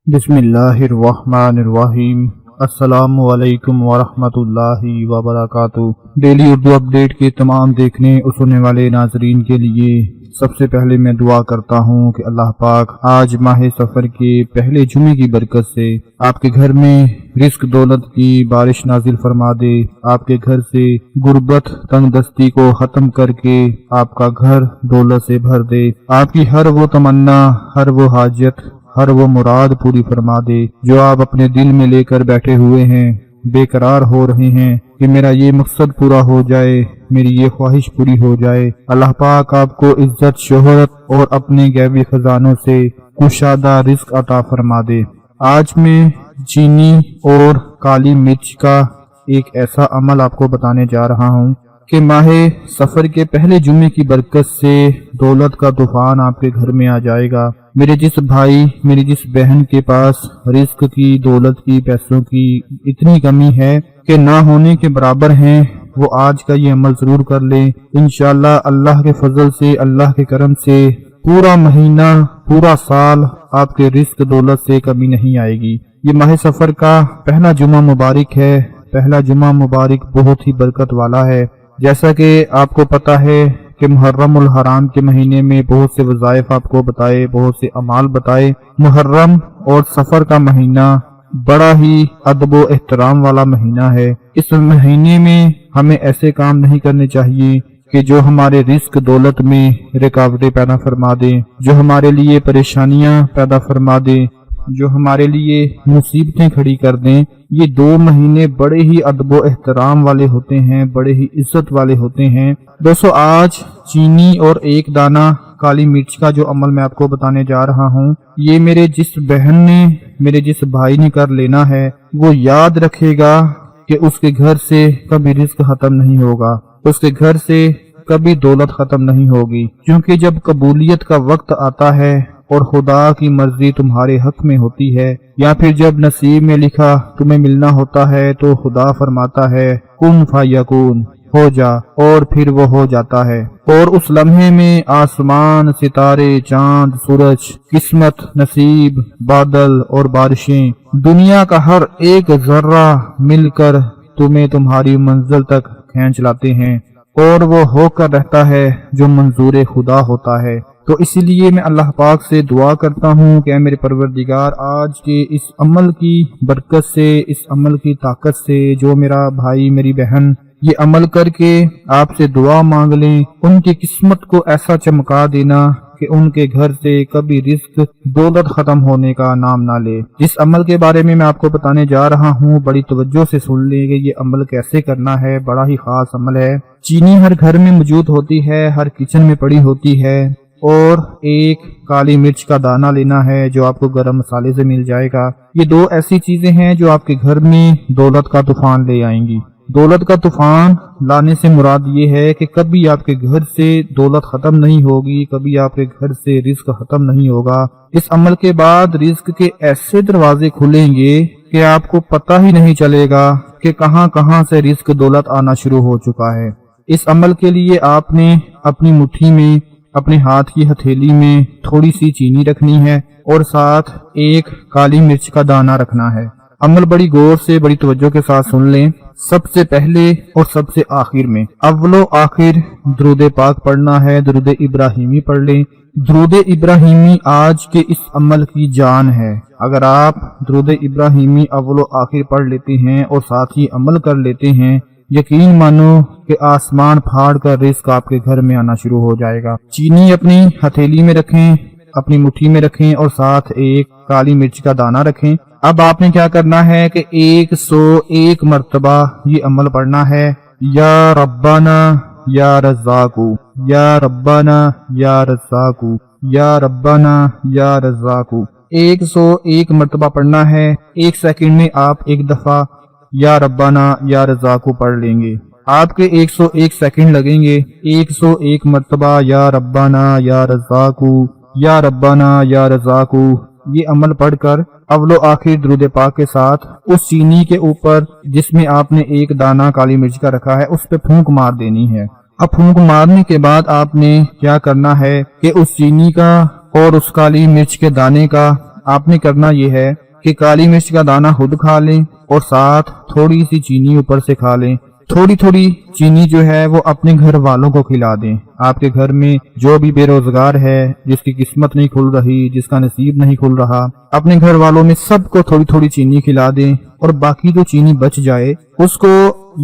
बिस्मिल्लाहिर्रहमानिर्रहीम। अस्सलामु अलैकुम वरहमतुल्लाहि वबरकातुहू। डेली उर्दू अपडेट के तमाम देखने और सुनने वाले नाजरीन के लिए सबसे पहले मैं दुआ करता हूँ कि अल्लाह पाक आज माह सफ़र के पहले जुमे की बरकत से आपके घर में रिस्क दौलत की बारिश नाजिल फरमा दे, आपके घर से गुर्बत तंगदस्ती को खत्म करके आपका घर दौलत से भर दे, आपकी हर वो तमन्ना, हर वो हाजत, हर वो मुराद पूरी फरमा दे जो आप अपने दिल में लेकर बैठे हुए हैं, बेकरार हो रहे हैं कि मेरा ये मकसद पूरा हो जाए, मेरी ये ख्वाहिश पूरी हो जाए। अल्लाह पाक आपको इज्जत, शोहरत और अपने गैबी खजानों से कुशादा रिस्क अता फरमा दे। आज मैं चीनी और काली मिर्च का एक ऐसा अमल आपको बताने जा रहा हूँ कि माहे सफर के पहले जुमे की बरकत से दौलत का तूफान आपके घर में आ जाएगा। मेरे जिस भाई, मेरी जिस बहन के पास रिस्क की, दौलत की, पैसों की इतनी कमी है कि ना होने के बराबर हैं, वो आज का ये अमल जरूर कर ले। इंशाअल्लाह अल्लाह के फजल से, अल्लाह के करम से पूरा महीना, पूरा साल आपके रिस्क दौलत से कमी नहीं आएगी। ये माह सफर का पहला जुमा मुबारक है। पहला जुमा मुबारक बहुत ही बरकत वाला है। जैसा कि आपको पता है कि मुहर्रम उल हराम के महीने में बहुत से वज़ाइफ आपको बताए, बहुत से अमाल बताए। मुहर्रम और सफर का महीना बड़ा ही अदब व एहतराम वाला महीना है। इस महीने में हमें ऐसे काम नहीं करने चाहिए कि जो हमारे रिस्क दौलत में रुकावटें पैदा फरमा दें, जो हमारे लिए परेशानियां पैदा फरमा दें, जो हमारे लिए मुसीबतें खड़ी कर दें। ये 2 महीने बड़े ही अदब व एहतराम वाले होते हैं, बड़े ही इज्जत वाले होते हैं। दोस्तों, आज चीनी और 1 दाना काली मिर्च का जो अमल मैं आपको बताने जा रहा हूँ, ये मेरे जिस बहन ने, मेरे जिस भाई ने कर लेना है, वो याद रखेगा कि उसके घर से कभी रिस्क खत्म नहीं होगा, उसके घर से कभी दौलत खत्म नहीं होगी। क्योंकि जब कबूलियत का वक्त आता है और खुदा की मर्जी तुम्हारे हक में होती है, या फिर जब नसीब में लिखा तुम्हें मिलना होता है, तो खुदा फरमाता है कुन फयकून, हो जा, और फिर वो हो जाता है। और उस लम्हे में आसमान, सितारे, चांद, सूरज, किस्मत, नसीब, बादल और बारिशें, दुनिया का हर एक जर्रा मिलकर तुम्हें तुम्हारी मंजिल तक खींच लाते हैं, और वो होकर रहता है जो मंजूर खुदा होता है। तो इसीलिए मैं अल्लाह पाक से दुआ करता हूँ कि मेरे परवरदिगार, आज के इस अमल की बरकत से, इस अमल की ताकत से, जो मेरा भाई, मेरी बहन ये अमल करके आपसे दुआ मांग लें, उनकी किस्मत को ऐसा चमका देना कि उनके घर से कभी रिस्क दौलत खत्म होने का नाम ना ले। जिस अमल के बारे में मैं आपको बताने जा रहा हूँ, बड़ी तवज्जो से सुन लेंगे। ये अमल कैसे करना है, बड़ा ही खास अमल है। चीनी हर घर में मौजूद होती है, हर किचन में पड़ी होती है, और 1 काली मिर्च का दाना लेना है जो आपको गरम मसाले से मिल जाएगा। ये 2 ऐसी चीजें हैं जो आपके घर में दौलत का तूफान ले आएंगी। दौलत का तूफान लाने से मुराद ये है कि कभी आपके घर से दौलत खत्म नहीं होगी, कभी आपके घर से रिस्क खत्म नहीं होगा। इस अमल के बाद रिस्क के ऐसे दरवाजे खुलेंगे कि आपको पता ही नहीं चलेगा कि कहां कहां से रिस्क दौलत आना शुरू हो चुका है। इस अमल के लिए आपने अपनी मुट्ठी में, अपने हाथ की हथेली में थोड़ी सी चीनी रखनी है और साथ 1 काली मिर्च का दाना रखना है। अमल बड़ी गौर से, बड़ी तवज्जो के साथ सुन लें। सबसे पहले और सबसे आखिर में, अव्वलो आखिर दुरूद पाक पढ़ना है, दुरूद इब्राहिमी पढ़ लें। दुरूद इब्राहिमी आज के इस अमल की जान है। अगर आप दुरूद इब्राहिमी अव्वलो आखिर पढ़ लेते हैं और साथ ही अमल कर लेते हैं, यकीन मानो कि आसमान फाड़ कर रिस्क आपके घर में आना शुरू हो जाएगा। चीनी अपनी हथेली में रखें, अपनी मुट्ठी में रखें और साथ 1 काली मिर्च का दाना रखें। अब आपने क्या करना है कि 101 मर्तबा ये अमल पढ़ना है। या रब्बाना या रज़्ज़ाकू, या रब्बाना या रज़्ज़ाकू, या रब्बाना या रज़्ज़ाकू, 101 मर्तबा पढ़ना है। 1 सेकंड में आप 1 दफा या रब्बाना या रज़्ज़ाकू पढ़ लेंगे। आपके 101 सेकंड लगेंगे। 101 मर्तबा या रब्बाना या रज़्ज़ाकू, या रब्बाना या रज़्ज़ाकू ये अमल पढ़कर अव्वलो आखिर दुरूद पाक के साथ उस चीनी के ऊपर जिसमें आपने 1 दाना काली मिर्च का रखा है, उस पे फूंक मार देनी है। अब फूंक मारने के बाद आपने क्या करना है कि उस चीनी का और उस काली मिर्च के दाने का آپ نے کرنا یہ ہے کہ کالی مرچ کا دانہ خود کھا لیں اور ساتھ تھوڑی سی چینی اوپر سے کھا لیں۔ تھوڑی تھوڑی چینی جو ہے وہ اپنے گھر والوں کو کھلا دیں۔ آپ کے گھر میں جو بھی بے روزگار ہے، جس کی قسمت نہیں کھل رہی، جس کا نصیب نہیں کھل رہا، اپنے گھر والوں میں سب کو تھوڑی تھوڑی چینی کھلا دیں، اور باقی جو چینی بچ جائے اس کو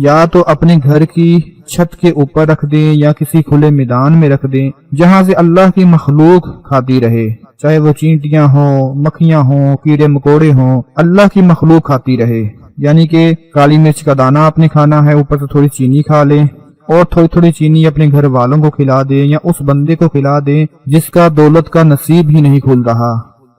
یا تو اپنے گھر کی چھت کے اوپر رکھ دیں یا کسی کھلے میدان میں رکھ دیں جہاں سے اللہ کی مخلوق کھاتی رہے، چاہے وہ چینٹیاں ہوں، مکھیاں ہوں، کیڑے مکوڑے ہوں، اللہ کی مخلوق کھاتی رہے۔ یعنی کہ کالی مرچ کا دانہ آپ نے کھانا ہے، اوپر سے تھوڑی چینی کھا لیں اور تھوڑی تھوڑی چینی اپنے گھر والوں کو کھلا دیں یا اس بندے کو کھلا دیں جس کا دولت کا نصیب ہی نہیں کھل رہا،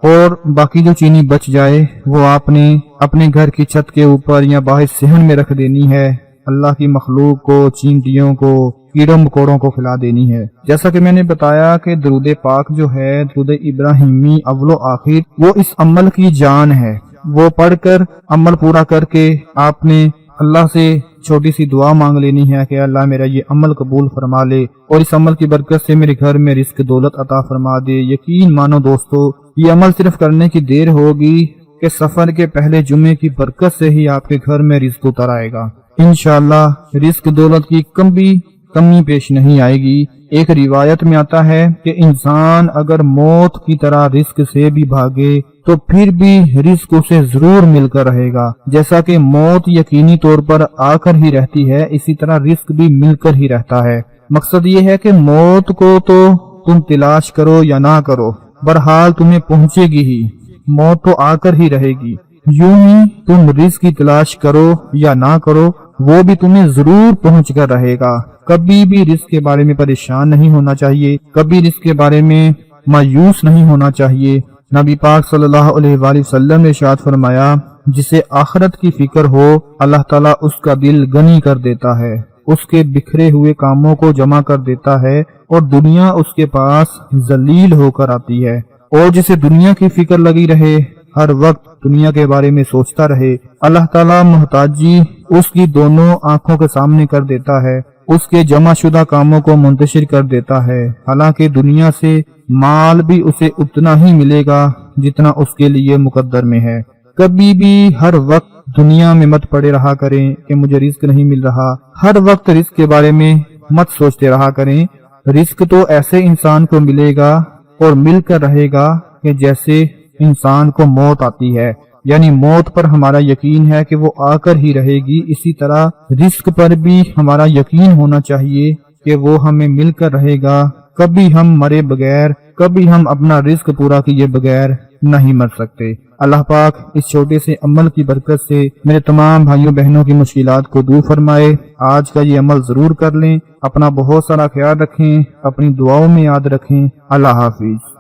اور باقی جو چینی بچ جائے وہ آپ نے اپنے گھر کی چھت کے اوپر یا باہر صحن میں رکھ دینی ہے، اللہ کی مخلوق کو، چینٹیوں کو، کیڑوں مکوڑوں کو کھلا دینی ہے۔ جیسا کہ میں نے بتایا کہ درود پاک جو ہے، درود ابراہیمی اول و آخر، وہ اس عمل کی جان ہے۔ وہ پڑھ کر عمل پورا کر کے آپ نے اللہ سے چھوٹی سی دعا مانگ لینی ہے کہ اللہ میرا یہ عمل قبول فرما لے اور اس عمل کی برکت سے میرے گھر میں رزق دولت عطا فرما دے۔ یقین مانو دوستو، یہ عمل صرف کرنے کی دیر ہوگی کہ سفر کے پہلے جمعے کی برکت سے ہی آپ کے گھر میں رزق اتر آئے گا۔ انشاءاللہ رزق دولت کی کمی پیش نہیں آئے گی۔ ایک روایت میں آتا ہے کہ انسان اگر موت کی طرح رزق سے بھی بھاگے تو پھر بھی رزق اسے ضرور مل کر رہے گا۔ جیسا کہ موت یقینی طور پر آ کر ہی رہتی ہے، اسی طرح رزق بھی مل کر ہی رہتا ہے۔ مقصد یہ ہے کہ موت کو تو تم تلاش کرو یا نہ کرو، بہرحال تمہیں پہنچے گی ہی، موت تو آ کر ہی رہے گی۔ یوں ہی تم رزق کی تلاش کرو یا نہ کرو، وہ بھی تمہیں ضرور پہنچ کر رہے گا۔ کبھی بھی رزق کے بارے میں پریشان نہیں ہونا چاہیے، کبھی رزق کے بارے میں مایوس نہیں ہونا چاہیے۔ نبی پاک صلی اللہ علیہ وآلہ وسلم نے ارشاد فرمایا، جسے آخرت کی فکر ہو اللہ تعالیٰ اس کا دل غنی کر دیتا ہے، اس کے بکھرے ہوئے کاموں کو جمع کر دیتا ہے اور دنیا اس کے پاس ذلیل ہو کر آتی ہے۔ اور جسے دنیا کی فکر لگی رہے، ہر وقت دنیا کے بارے میں سوچتا رہے، اللہ تعالیٰ محتاجی اس کی دونوں آنکھوں کے سامنے کر دیتا ہے، اس کے جمع شدہ کاموں کو منتشر کر دیتا ہے۔ حالانکہ دنیا سے مال بھی اسے اتنا ہی ملے گا جتنا اس کے لیے مقدر میں ہے۔ کبھی بھی ہر وقت دنیا میں مت پڑے رہا کریں کہ مجھے رزق نہیں مل رہا، ہر وقت رزق کے بارے میں مت سوچتے رہا کریں۔ رزق تو ایسے انسان کو ملے گا اور مل کر رہے گا کہ جیسے انسان کو موت آتی ہے، یعنی موت پر ہمارا یقین ہے کہ وہ آ کر ہی رہے گی، اسی طرح رزق پر بھی ہمارا یقین ہونا چاہیے کہ وہ ہمیں مل کر رہے گا۔ کبھی ہم مرے بغیر، کبھی ہم اپنا رزق پورا کیے بغیر نہیں مر سکتے۔ اللہ پاک اس چھوٹے سے عمل کی برکت سے میرے تمام بھائیوں بہنوں کی مشکلات کو دور فرمائے۔ آج کا یہ عمل ضرور کر لیں، اپنا بہت سارا خیال رکھیں، اپنی دعاؤں میں یاد رکھیں۔ اللہ حافظ۔